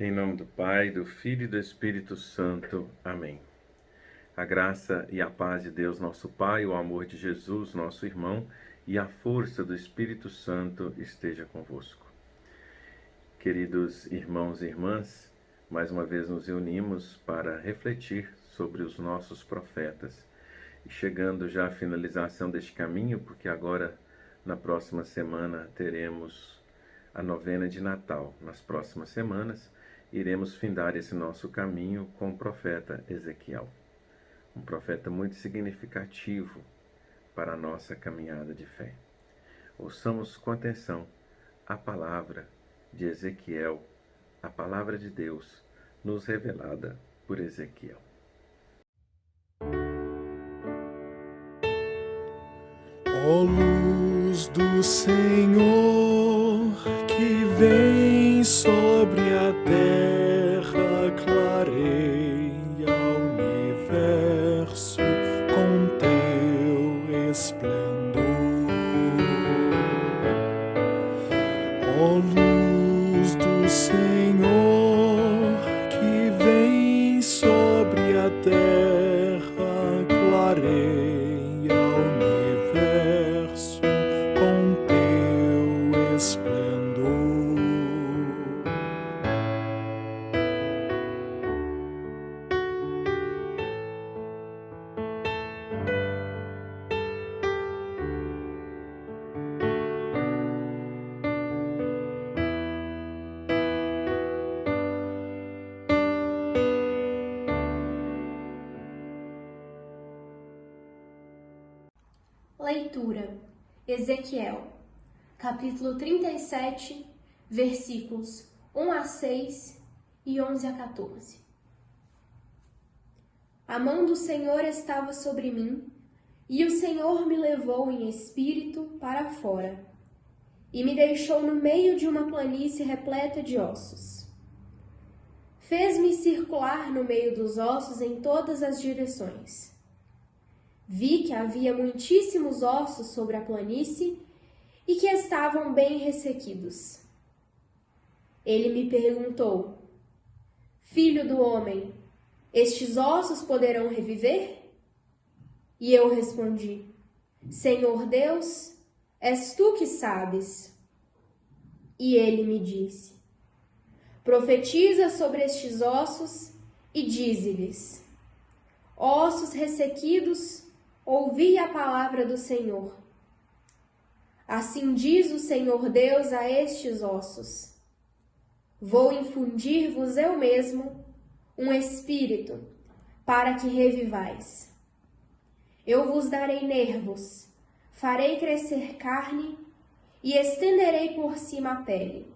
Em nome do Pai, do Filho e do Espírito Santo. Amém. A graça e a paz de Deus, nosso Pai, o amor de Jesus, nosso irmão, e a força do Espírito Santo esteja convosco. Queridos irmãos e irmãs, mais uma vez nos reunimos para refletir sobre os nossos profetas. E chegando já à finalização deste caminho, porque agora, na próxima semana, teremos a novena de Natal. Nas próximas semanas, iremos findar esse nosso caminho com o profeta Ezequiel. Um profeta muito significativo para a nossa caminhada de fé. Ouçamos com atenção a palavra de Ezequiel, a palavra de Deus nos revelada por Ezequiel. Ó luz do Senhor, que vem sobre a terra, clareia o universo com teu esplendor. Ó luz do Senhor, que vem sobre a terra, clareia com teu esplendor. Leitura: Ezequiel, capítulo 37, versículos 1 a 6 e 11 a 14. A mão do Senhor estava sobre mim, e o Senhor me levou em espírito para fora, e me deixou no meio de uma planície repleta de ossos. Fez-me circular no meio dos ossos em todas as direções. Vi que havia muitíssimos ossos sobre a planície e que estavam bem ressequidos. Ele me perguntou: Filho do homem, estes ossos poderão reviver? E eu respondi: Senhor Deus, és tu que sabes. E ele me disse: Profetiza sobre estes ossos e dize-lhes: Ossos ressequidos, ouvi a palavra do Senhor. Assim diz o Senhor Deus a estes ossos: Vou infundir-vos eu mesmo um espírito, para que revivais. Eu vos darei nervos, farei crescer carne e estenderei por cima a pele.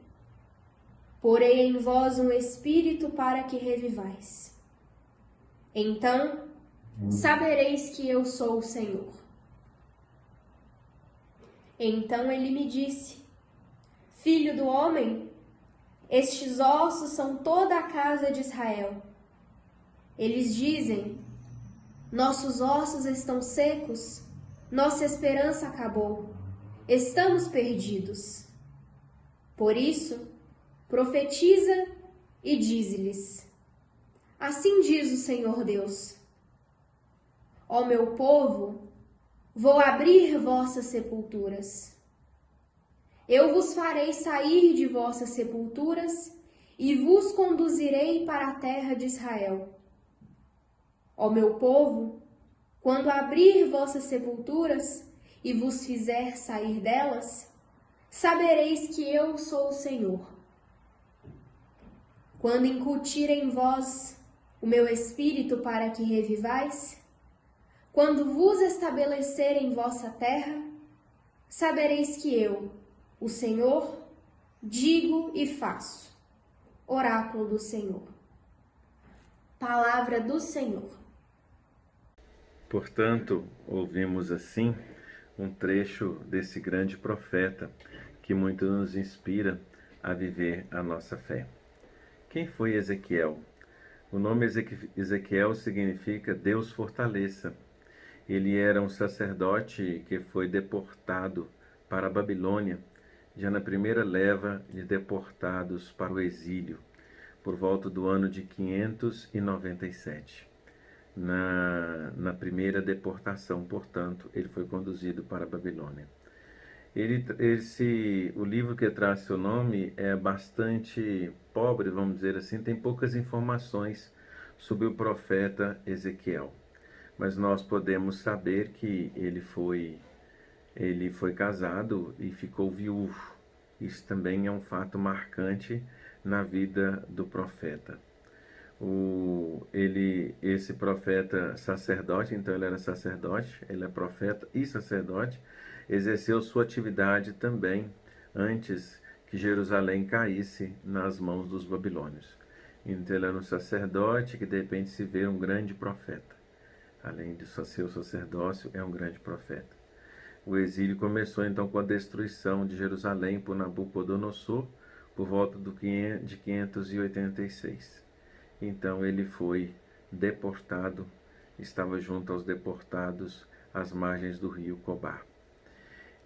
Porei em vós um espírito para que revivais. Então sabereis que eu sou o Senhor. Então ele me disse: Filho do homem, estes ossos são toda a casa de Israel. Eles dizem: Nossos ossos estão secos, nossa esperança acabou, estamos perdidos. Por isso, profetiza e dize-lhes: Assim diz o Senhor Deus: Ó meu povo, vou abrir vossas sepulturas. Eu vos farei sair de vossas sepulturas e vos conduzirei para a terra de Israel. Ó meu povo, quando abrir vossas sepulturas e vos fizer sair delas, sabereis que eu sou o Senhor. Quando incutir em vós o meu espírito para que revivais, quando vos estabelecer em vossa terra, sabereis que eu, o Senhor, digo e faço. Oráculo do Senhor. Palavra do Senhor. Portanto, ouvimos assim um trecho desse grande profeta que muito nos inspira a viver a nossa fé. Quem foi Ezequiel? O nome Ezequiel significa Deus fortaleça. Ele era um sacerdote que foi deportado para a Babilônia, já na primeira leva de deportados para o exílio. por volta do ano de 597. Na primeira deportação, portanto, ele foi conduzido para a Babilônia. O livro que traz seu nome é bastante pobre, vamos dizer assim, tem poucas informações sobre o profeta Ezequiel. Mas nós podemos saber que ele foi casado e ficou viúvo. Isso também é um fato marcante na vida do profeta. Esse profeta sacerdote, então ele era sacerdote, ele é profeta e sacerdote, exerceu sua atividade também antes que Jerusalém caísse nas mãos dos babilônios. Então ele era um sacerdote que de repente se vê um grande profeta. Além de seu sacerdócio, é um grande profeta. O exílio começou então com a destruição de Jerusalém por Nabucodonosor, por volta de 586. Então ele foi deportado, estava junto aos deportados às margens do rio Cobar.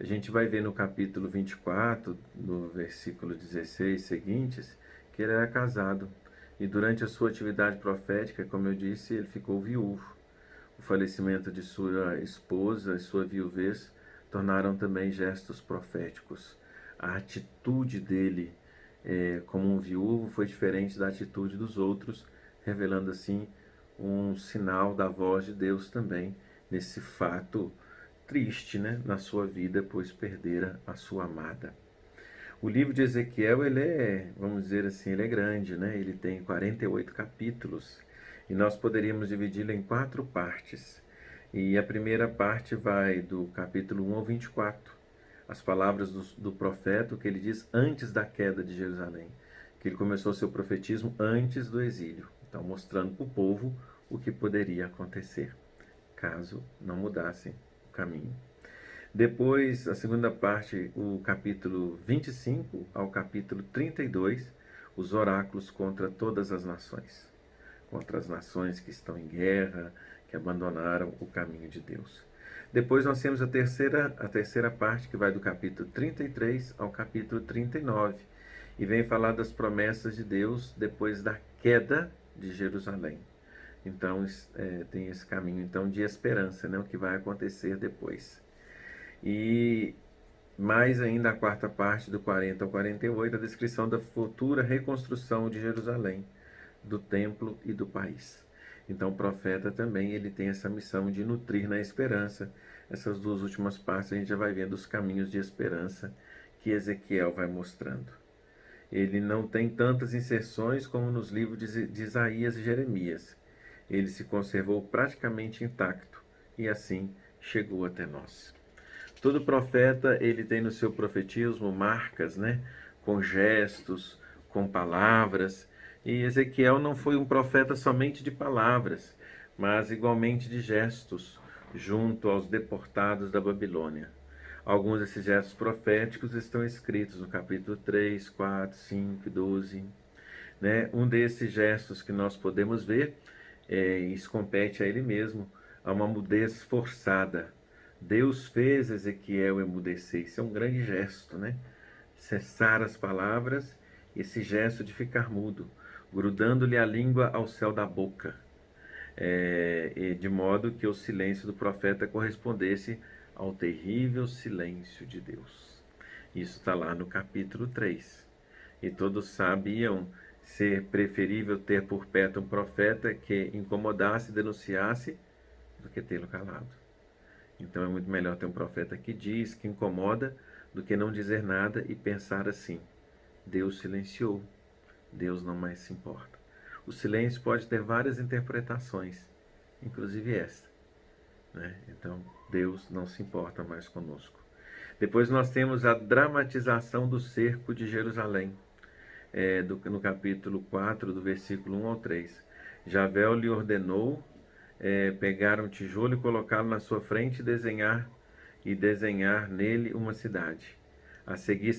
A gente vai ver no capítulo 24, no versículo 16 seguintes, que ele era casado. E durante a sua atividade profética, como eu disse, ele ficou viúvo. O falecimento de sua esposa e sua viuvez tornaram também gestos proféticos. A atitude dele como um viúvo foi diferente da atitude dos outros, revelando assim um sinal da voz de Deus também nesse fato triste, né, na sua vida, pois perdera a sua amada. O livro de Ezequiel, vamos dizer assim, ele é grande, né? Ele tem 48 capítulos e nós poderíamos dividi-lo em 4 partes. E a primeira parte vai do capítulo 1 ao 24, as palavras do profeta, o que ele diz antes da queda de Jerusalém, que ele começou seu profetismo antes do exílio, então mostrando para o povo o que poderia acontecer, caso não mudassem o caminho. Depois, a segunda parte, o capítulo 25 ao capítulo 32, os oráculos contra todas as nações, contra as nações que estão em guerra, que abandonaram o caminho de Deus. Depois nós temos a terceira parte, que vai do capítulo 33 ao capítulo 39, e vem falar das promessas de Deus depois da queda de Jerusalém. Então, tem esse caminho então de esperança, né, o que vai acontecer depois. E mais ainda a quarta parte, do 40 ao 48, a descrição da futura reconstrução de Jerusalém, do templo e do país. Então o profeta também ele tem essa missão de nutrir na esperança. Essas 2 últimas partes a gente já vai vendo os caminhos de esperança que Ezequiel vai mostrando. Ele não tem tantas inserções como nos livros de Isaías e Jeremias. Ele se conservou praticamente intacto e assim chegou até nós. Todo profeta ele tem no seu profetismo marcas, né, com gestos, com palavras. E Ezequiel não foi um profeta somente de palavras, mas igualmente de gestos, junto aos deportados da Babilônia. Alguns desses gestos proféticos estão escritos no capítulo 3, 4, 5, 12. Né? Um desses gestos que nós podemos ver, isso compete a ele mesmo, a uma mudez forçada. Deus fez Ezequiel emudecer. Isso é um grande gesto, né? Cessar as palavras, esse gesto de ficar mudo, grudando-lhe a língua ao céu da boca, de modo que o silêncio do profeta correspondesse ao terrível silêncio de Deus. Isso está lá no capítulo 3. E todos sabiam ser preferível ter por perto um profeta que incomodasse e denunciasse do que tê-lo calado. Então é muito melhor ter um profeta que diz, que incomoda, do que não dizer nada e pensar assim: Deus silenciou, Deus não mais se importa. O silêncio pode ter várias interpretações, inclusive esta, né? Então Deus não se importa mais conosco. Depois nós temos a dramatização do cerco de Jerusalém, no capítulo 4, do versículo 1 ao 3. Javé lhe ordenou pegar um tijolo e colocá-lo na sua frente e desenhar nele uma cidade. A seguir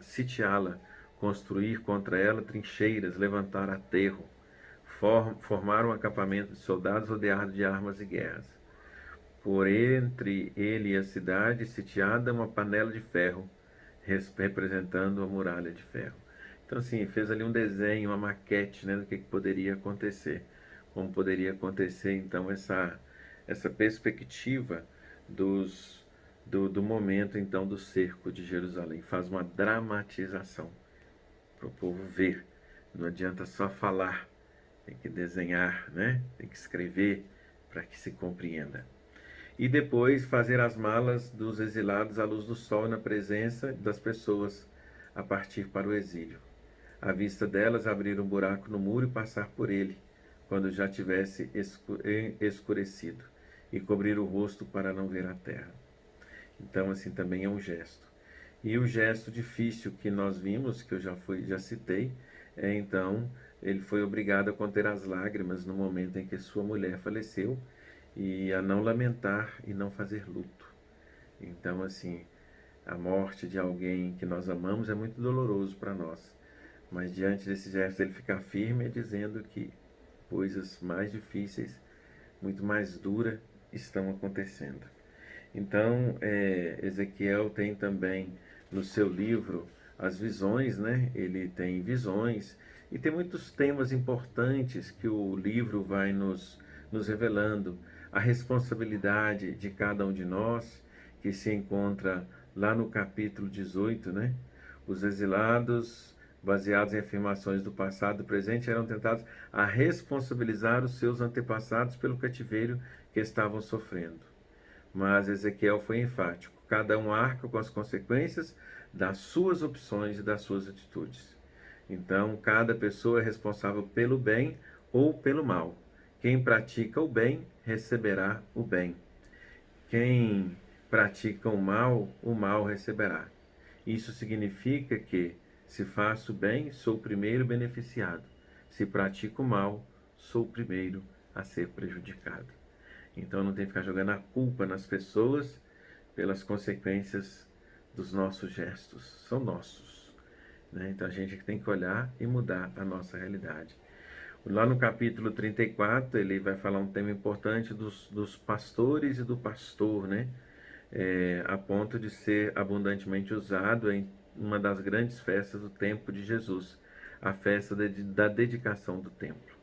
sitiá-la, construir contra ela trincheiras, levantar aterro, formar um acampamento de soldados rodeado de armas e guerras. Por entre ele e a cidade sitiada uma panela de ferro, representando a muralha de ferro. Então, assim, fez ali um desenho, uma maquete, né, do que poderia acontecer. Como poderia acontecer, então, essa perspectiva do momento, então, do cerco de Jerusalém. Faz uma dramatização para o povo ver. Não adianta só falar, tem que desenhar, né? Tem que escrever para que se compreenda. E depois fazer as malas dos exilados à luz do sol na presença das pessoas a partir para o exílio. À vista delas, abrir um buraco no muro e passar por ele, quando já tivesse escurecido, e cobrir o rosto para não ver a terra. Então, assim, também é um gesto. E o gesto difícil que nós vimos, que eu já citei, é então, ele foi obrigado a conter as lágrimas no momento em que sua mulher faleceu, e a não lamentar e não fazer luto. Então, assim, a morte de alguém que nós amamos é muito doloroso para nós. Mas diante desse gesto ele ficar firme, é dizendo que coisas mais difíceis, muito mais duras, estão acontecendo. Então, Ezequiel tem também no seu livro as visões, né? Ele tem visões e tem muitos temas importantes que o livro vai nos revelando. A responsabilidade de cada um de nós, que se encontra lá no capítulo 18, né? Os exilados, baseados em afirmações do passado e do presente, eram tentados a responsabilizar os seus antepassados pelo cativeiro que estavam sofrendo. Mas Ezequiel foi enfático. Cada um arca com as consequências das suas opções e das suas atitudes. Então, cada pessoa é responsável pelo bem ou pelo mal. Quem pratica o bem, receberá o bem. Quem pratica o mal receberá. Isso significa que, se faço o bem, sou o primeiro beneficiado. Se pratico o mal, sou o primeiro a ser prejudicado. Então não tem que ficar jogando a culpa nas pessoas pelas consequências dos nossos gestos. São nossos, né? Então a gente tem que olhar e mudar a nossa realidade. Lá no capítulo 34, ele vai falar um tema importante dos pastores e do pastor, né? A ponto de ser abundantemente usado em uma das grandes festas do tempo de Jesus, a festa da dedicação do templo.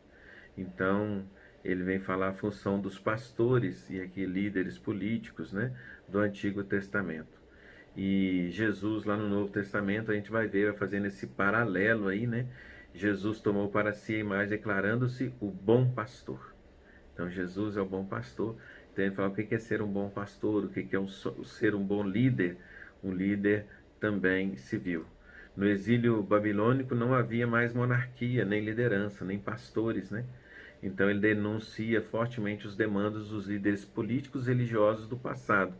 Então, ele vem falar a função dos pastores, e aqui líderes políticos, né, do Antigo Testamento. E Jesus, lá no Novo Testamento, a gente vai ver, vai fazendo esse paralelo aí, né? Jesus tomou para si a imagem declarando-se o bom pastor. Então, Jesus é o bom pastor. Então, ele fala o que é ser um bom pastor, o que é ser um bom líder, um líder também civil. No exílio babilônico não havia mais monarquia, nem liderança, nem pastores, né? Então ele denuncia fortemente os demandos dos líderes políticos e religiosos do passado,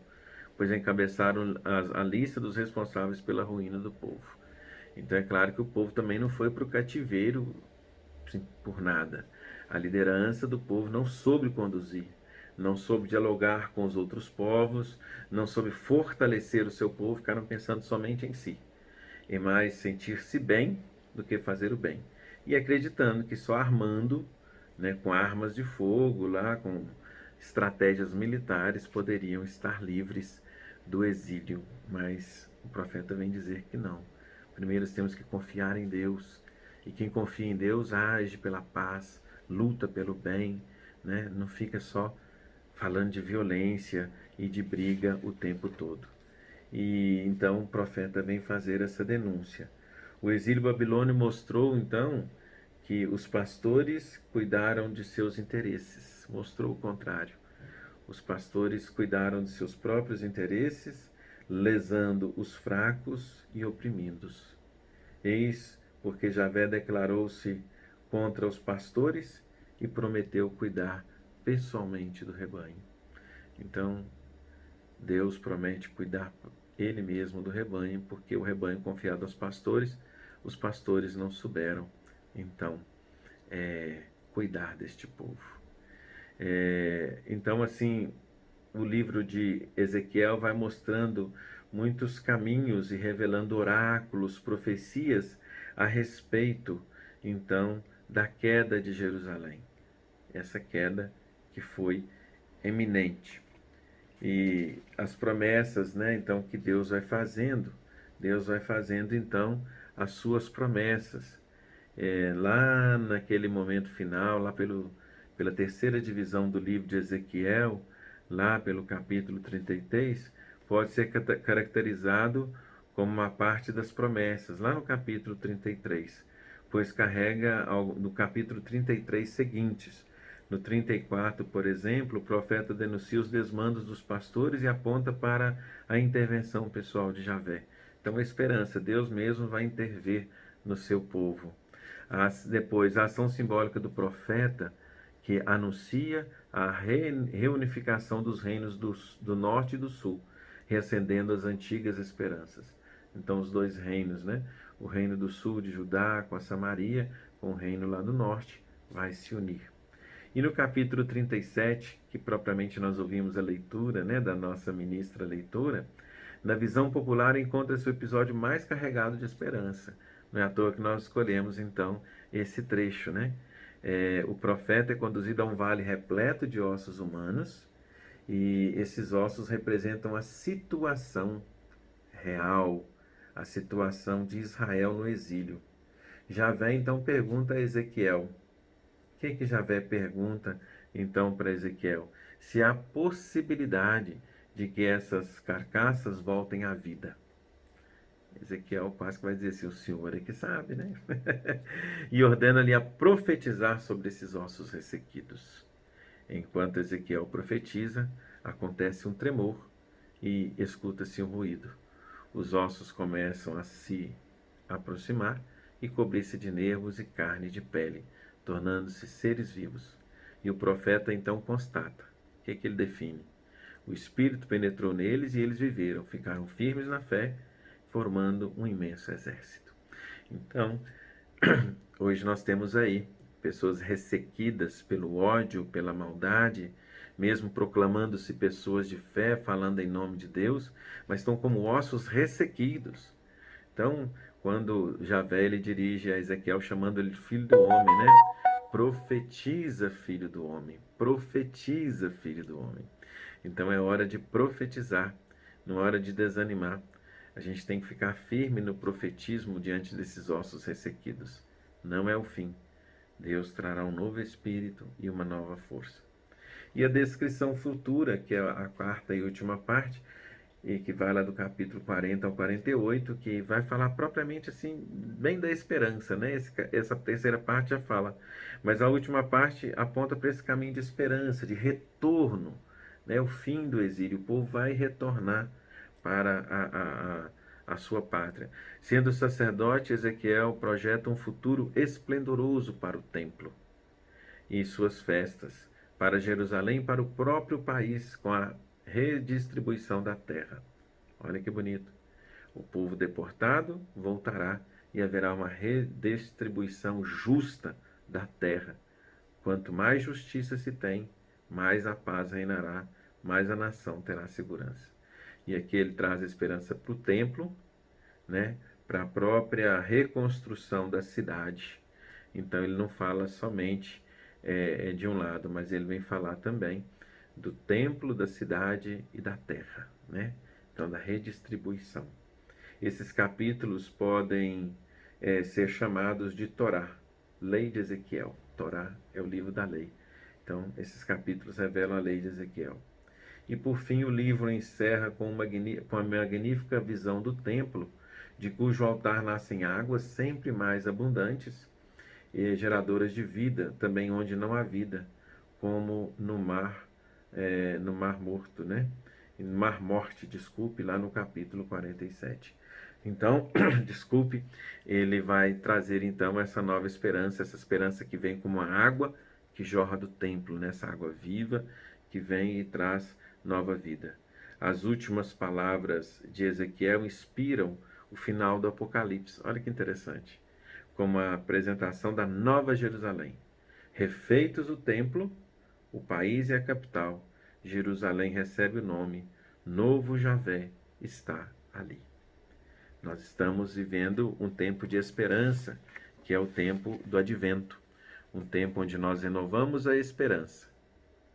pois encabeçaram a lista dos responsáveis pela ruína do povo. Então é claro que o povo também não foi para o cativeiro assim, por nada. A liderança do povo não soube conduzir, não soube dialogar com os outros povos, não soube fortalecer o seu povo, ficaram pensando somente em si. É mais sentir-se bem do que fazer o bem. E acreditando que só armando, né, com armas de fogo, lá, com estratégias militares, poderiam estar livres do exílio. Mas o profeta vem dizer que não. Primeiro temos que confiar em Deus. E quem confia em Deus age pela paz, luta pelo bem, né? Não fica só falando de violência e de briga o tempo todo. E então o profeta vem fazer essa denúncia. O exílio babilônio mostrou então que os pastores cuidaram de seus interesses. Mostrou o contrário. Os pastores cuidaram de seus próprios interesses, lesando os fracos e oprimindo-os. Eis porque Javé declarou-se contra os pastores e prometeu cuidar pessoalmente do rebanho. Então, Deus promete cuidar Ele mesmo do rebanho, porque o rebanho confiado aos pastores, os pastores não souberam, então, cuidar deste povo. Então, assim, o livro de Ezequiel vai mostrando muitos caminhos e revelando oráculos, profecias a respeito, então, da queda de Jerusalém. Essa queda que foi eminente. E as promessas, né, então, que Deus vai fazendo, então, as suas promessas. Lá naquele momento final, lá pela terceira divisão do livro de Ezequiel, lá pelo capítulo 33, pode ser caracterizado como uma parte das promessas, lá no capítulo 33, pois carrega no capítulo 33 seguintes. No 34, por exemplo, o profeta denuncia os desmandos dos pastores e aponta para a intervenção pessoal de Javé. Então, a esperança, Deus mesmo vai intervir no seu povo. Depois, a ação simbólica do profeta, que anuncia a reunificação dos reinos do norte e do sul, reacendendo as antigas esperanças. Então, os dois reinos, né? O reino do sul de Judá com a Samaria, com o reino lá do norte, vai se unir. E no capítulo 37, que propriamente nós ouvimos a leitura, né, da nossa ministra leitora, na visão popular encontra-se o episódio mais carregado de esperança. Não é à toa que nós escolhemos, então, esse trecho, né? O profeta é conduzido a um vale repleto de ossos humanos, e esses ossos representam a situação real, a situação de Israel no exílio. Javé, então, pergunta a Ezequiel. O que Javé pergunta, então, para Ezequiel? Se há possibilidade de que essas carcaças voltem à vida. Ezequiel quase que vai dizer assim, o Senhor é que sabe, né? E ordena-lhe a profetizar sobre esses ossos ressequidos. Enquanto Ezequiel profetiza, acontece um tremor e escuta-se um ruído. Os ossos começam a se aproximar e cobrir-se de nervos e carne de pele, tornando-se seres vivos. E o profeta então constata. O que ele define? O Espírito penetrou neles e eles viveram, ficaram firmes na fé, formando um imenso exército. Então, hoje nós temos aí pessoas ressequidas pelo ódio, pela maldade, mesmo proclamando-se pessoas de fé, falando em nome de Deus, mas estão como ossos ressequidos. Então, quando Javé ele dirige a Ezequiel chamando ele de filho do homem, né? Profetiza, filho do homem. Profetiza, filho do homem. Então é hora de profetizar, não é hora de desanimar. A gente tem que ficar firme no profetismo diante desses ossos ressequidos. Não é o fim. Deus trará um novo espírito e uma nova força. E a descrição futura, que é a quarta e última parte, e que vai lá do capítulo 40 ao 48, que vai falar propriamente assim, bem da esperança, né? Essa terceira parte já fala. Mas a última parte aponta para esse caminho de esperança, de retorno, né? O fim do exílio. O povo vai retornar para a sua pátria. Sendo sacerdote, Ezequiel projeta um futuro esplendoroso para o templo e suas festas, para Jerusalém e para o próprio país, com a redistribuição da terra. Olha que bonito. O povo deportado voltará e haverá uma redistribuição justa da terra. Quanto mais justiça se tem, mais a paz reinará, mais a nação terá segurança. E aqui ele traz a esperança para o templo, né? Para a própria reconstrução da cidade. Então ele não fala somente de um lado, mas ele vem falar também do templo, da cidade e da terra, né? Então, da redistribuição. Esses capítulos podem ser chamados de Torá, lei de Ezequiel. Torá é o livro da lei. Então, esses capítulos revelam a lei de Ezequiel. E, por fim, o livro encerra com a magnífica visão do templo, de cujo altar nascem águas sempre mais abundantes e geradoras de vida, também onde não há vida, como no Mar Morto, né? No Mar Morte, desculpe, lá no capítulo 47. Então, desculpe, ele vai trazer então essa nova esperança, essa esperança que vem como a água que jorra do templo, né? Essa água viva que vem e traz nova vida. As últimas palavras de Ezequiel inspiram o final do Apocalipse. Olha que interessante. Como a apresentação da Nova Jerusalém. Refeitos o templo, o país e a capital, Jerusalém recebe o nome Novo Javé está ali. Nós estamos vivendo um tempo de esperança, que é o tempo do advento, um tempo onde nós renovamos a esperança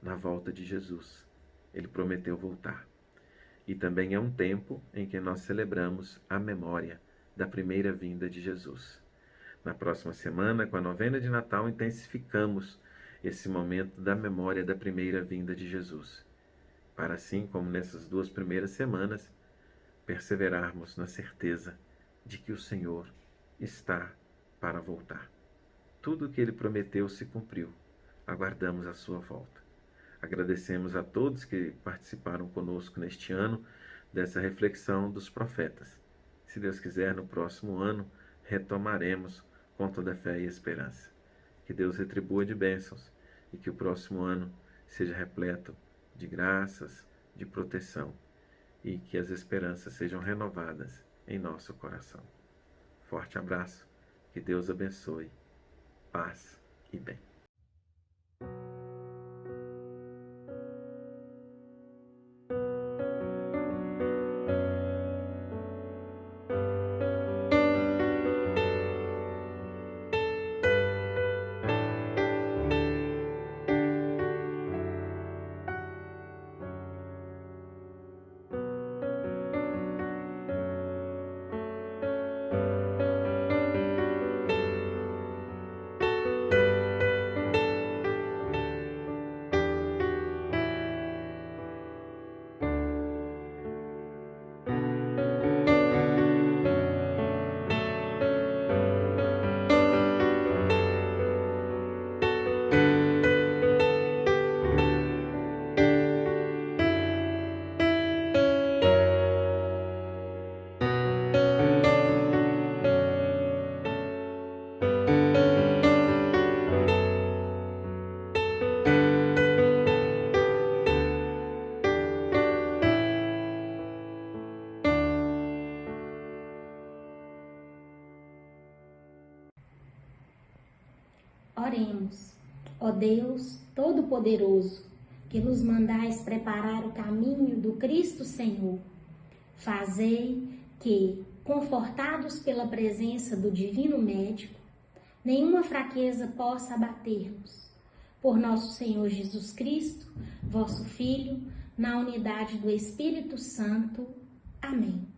na volta de Jesus. Ele prometeu voltar. E também é um tempo em que nós celebramos a memória da primeira vinda de Jesus. Na próxima semana, com a novena de Natal, intensificamos esse momento da memória da primeira vinda de Jesus, para assim como nessas 2 primeiras semanas, perseverarmos na certeza de que o Senhor está para voltar. Tudo o que Ele prometeu se cumpriu. Aguardamos a sua volta. Agradecemos a todos que participaram conosco neste ano dessa reflexão dos profetas. Se Deus quiser, no próximo ano, retomaremos com toda a fé e esperança. Que Deus retribua de bênçãos e que o próximo ano seja repleto de graças, de proteção e que as esperanças sejam renovadas em nosso coração. Forte abraço, que Deus abençoe, paz e bem. Oremos. Ó Deus Todo-Poderoso, que nos mandais preparar o caminho do Cristo Senhor, fazei que, confortados pela presença do Divino Médico, nenhuma fraqueza possa abater-nos. Por nosso Senhor Jesus Cristo, vosso Filho, na unidade do Espírito Santo. Amém.